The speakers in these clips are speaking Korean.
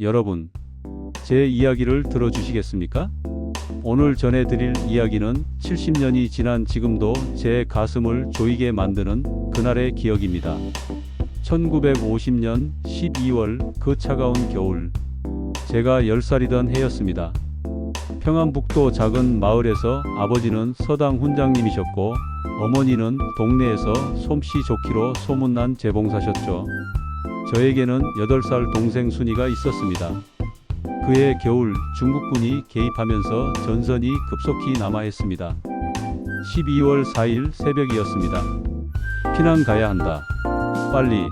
여러분, 제 이야기를 들어주시겠습니까? 오늘 전해드릴 이야기는 70년이 지난 지금도 제 가슴을 조이게 만드는 그날의 기억입니다. 1950년 12월 그 차가운 겨울, 제가 10살이던 해였습니다. 평안북도 작은 마을에서 아버지는 서당 훈장님이셨고 어머니는 동네에서 솜씨 좋기로 소문난 재봉사셨죠. 저에게는 8살 동생 순이가 있었습니다. 그해 겨울 중국군이 개입하면서 전선이 급속히 남하했습니다. 12월 4일 새벽이었습니다. 피난 가야 한다. 빨리.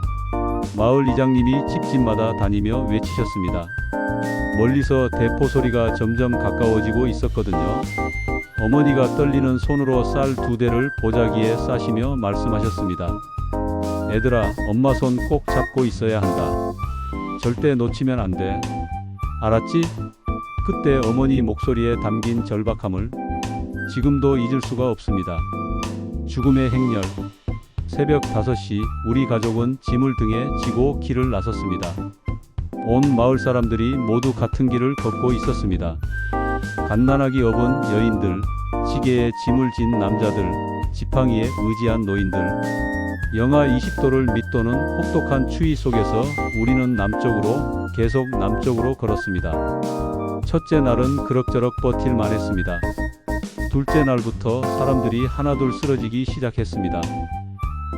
마을 이장님이 집집마다 다니며 외치셨습니다. 멀리서 대포 소리가 점점 가까워지고 있었거든요. 어머니가 떨리는 손으로 쌀 2대를 보자기에 싸시며 말씀하셨습니다. 애들아, 엄마 손 꼭 잡고 있어야 한다. 절대 놓치면 안 돼. 알았지? 그때 어머니 목소리에 담긴 절박함을 지금도 잊을 수가 없습니다. 죽음의 행렬. 새벽 5시 우리 가족은 짐을 등에 지고 길을 나섰습니다. 온 마을 사람들이 모두 같은 길을 걷고 있었습니다. 갓난아기 업은 여인들, 시계에 짐을 진 남자들, 지팡이에 의지한 노인들. 영하 20도를 밑도는 혹독한 추위 속에서 우리는 남쪽으로, 계속 남쪽으로 걸었습니다. 첫째 날은 그럭저럭 버틸만 했습니다. 둘째 날부터 사람들이 하나둘 쓰러지기 시작했습니다.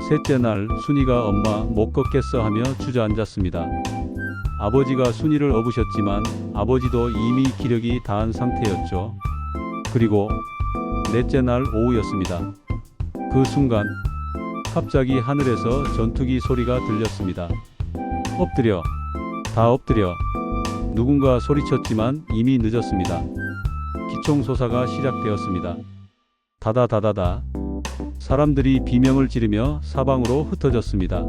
셋째 날 순이가 엄마 못 걷겠어 하며 주저앉았습니다. 아버지가 순이를 업으셨지만 아버지도 이미 기력이 다한 상태였죠. 그리고 넷째 날 오후였습니다. 그 순간 갑자기 하늘에서 전투기 소리가 들렸습니다. 엎드려. 다 엎드려. 누군가 소리쳤지만 이미 늦었습니다. 기총소사가 시작되었습니다. 다다다다다. 사람들이 비명을 지르며 사방으로 흩어졌습니다.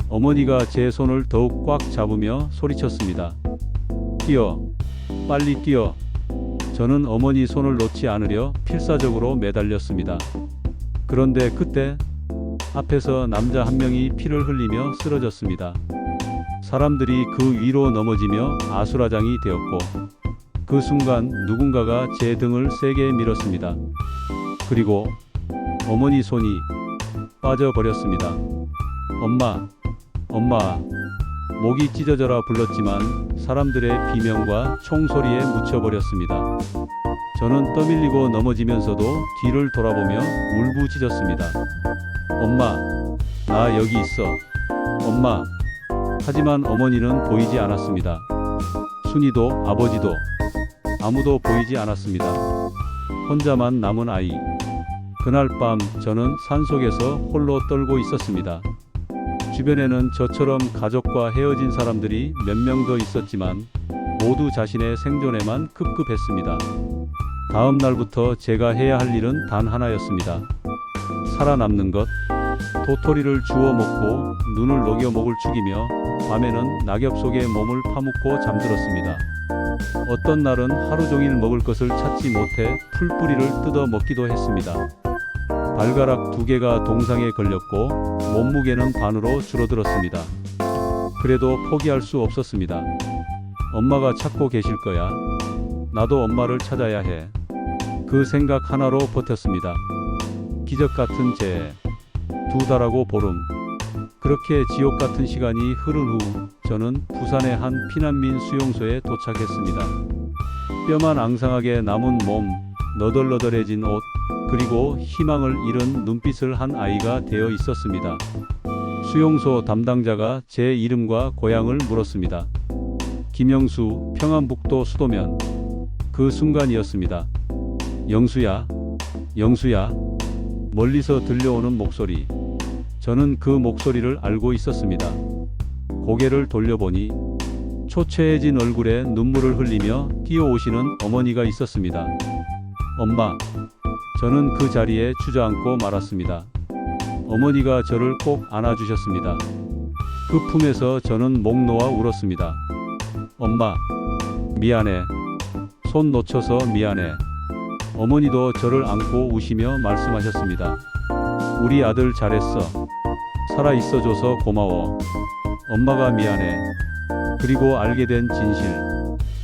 어머니가 제 손을 더욱 꽉 잡으며 소리쳤습니다. 뛰어. 빨리 뛰어. 저는 어머니 손을 놓지 않으려 필사적으로 매달렸습니다. 그런데 그때 앞에서 남자 한 명이 피를 흘리며 쓰러졌습니다. 사람들이 그 위로 넘어지며 아수라장이 되었고 그 순간 누군가가 제 등을 세게 밀었습니다. 그리고 어머니 손이 빠져버렸습니다. 엄마, 엄마. 목이 찢어져라 불렀지만 사람들의 비명과 총소리에 묻혀버렸습니다. 저는 떠밀리고 넘어지면서도 뒤를 돌아보며 울부짖었습니다. 엄마, 나 여기 있어. 엄마. 하지만 어머니는 보이지 않았습니다. 순이도 아버지도 아무도 보이지 않았습니다. 혼자만 남은 아이. 그날 밤 저는 산속에서 홀로 떨고 있었습니다. 주변에는 저처럼 가족과 헤어진 사람들이 몇 명 더 있었지만 모두 자신의 생존에만 급급했습니다. 다음 날부터 제가 해야 할 일은 단 하나였습니다. 살아남는 것. 도토리를 주워 먹고 눈을 녹여 목을 축이며 밤에는 낙엽 속에 몸을 파묻고 잠들었습니다. 어떤 날은 하루 종일 먹을 것을 찾지 못해 풀뿌리를 뜯어 먹기도 했습니다. 발가락 2개가 동상에 걸렸고 몸무게는 반으로 줄어들었습니다. 그래도 포기할 수 없었습니다. 엄마가 찾고 계실 거야. 나도 엄마를 찾아야 해. 그 생각 하나로 버텼습니다. 기적 같은 재해. 2달하고 보름. 그렇게 지옥 같은 시간이 흐른 후 저는 부산의 한 피난민 수용소에 도착했습니다. 뼈만 앙상하게 남은 몸, 너덜너덜해진 옷, 그리고 희망을 잃은 눈빛을 한 아이가 되어 있었습니다. 수용소 담당자가 제 이름과 고향을 물었습니다. 김영수, 평안북도 수도면. 그 순간이었습니다. 영수야, 영수야. 멀리서 들려오는 목소리. 저는 그 목소리를 알고 있었습니다. 고개를 돌려보니 초췌해진 얼굴에 눈물을 흘리며 뛰어오시는 어머니가 있었습니다. 엄마. 저는 그 자리에 주저앉고 말았습니다. 어머니가 저를 꼭 안아주셨습니다. 그 품에서 저는 목 놓아 울었습니다. 엄마, 미안해. 손 놓쳐서 미안해. 어머니도 저를 안고 우시며 말씀하셨습니다. 우리 아들 잘했어. 살아있어줘서 고마워. 엄마가 미안해. 그리고 알게 된 진실.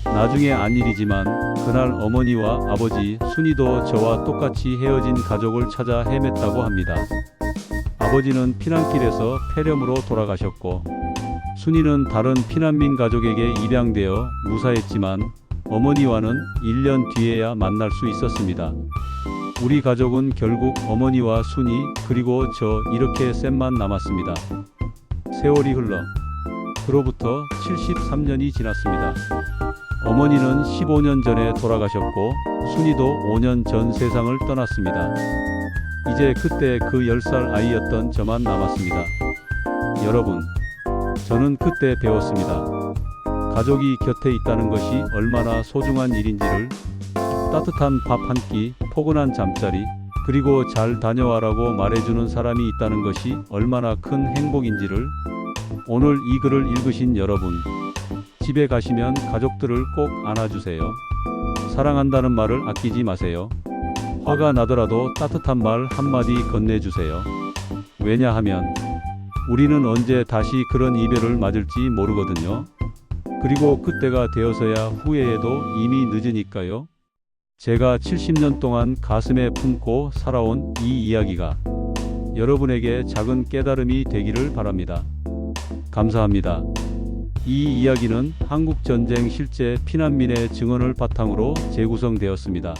나중에 안 일이지만 그날 어머니와 아버지, 순이도 저와 똑같이 헤어진 가족을 찾아 헤맸다고 합니다. 아버지는 피난길에서 폐렴으로 돌아가셨고, 순이는 다른 피난민 가족에게 입양되어 무사했지만 어머니와는 1년 뒤에야 만날 수 있었습니다. 우리 가족은 결국 어머니와 순이 그리고 저 이렇게 셋만 남았습니다. 세월이 흘러 그로부터 73년이 지났습니다. 어머니는 15년 전에 돌아가셨고 순이도 5년 전 세상을 떠났습니다. 이제 그때 그 10살 아이였던 저만 남았습니다. 여러분, 저는 그때 배웠습니다. 가족이 곁에 있다는 것이 얼마나 소중한 일인지를. 따뜻한 밥 한 끼, 포근한 잠자리, 그리고 잘 다녀와라고 말해주는 사람이 있다는 것이 얼마나 큰 행복인지를. 오늘 이 글을 읽으신 여러분, 집에 가시면 가족들을 꼭 안아주세요. 사랑한다는 말을 아끼지 마세요. 화가 나더라도 따뜻한 말 한마디 건네주세요. 왜냐하면 우리는 언제 다시 그런 이별을 맞을지 모르거든요. 그리고 그때가 되어서야 후회해도 이미 늦으니까요. 제가 70년 동안 가슴에 품고 살아온 이 이야기가 여러분에게 작은 깨달음이 되기를 바랍니다. 감사합니다. 이 이야기는 한국전쟁 실제 피난민의 증언을 바탕으로 재구성되었습니다.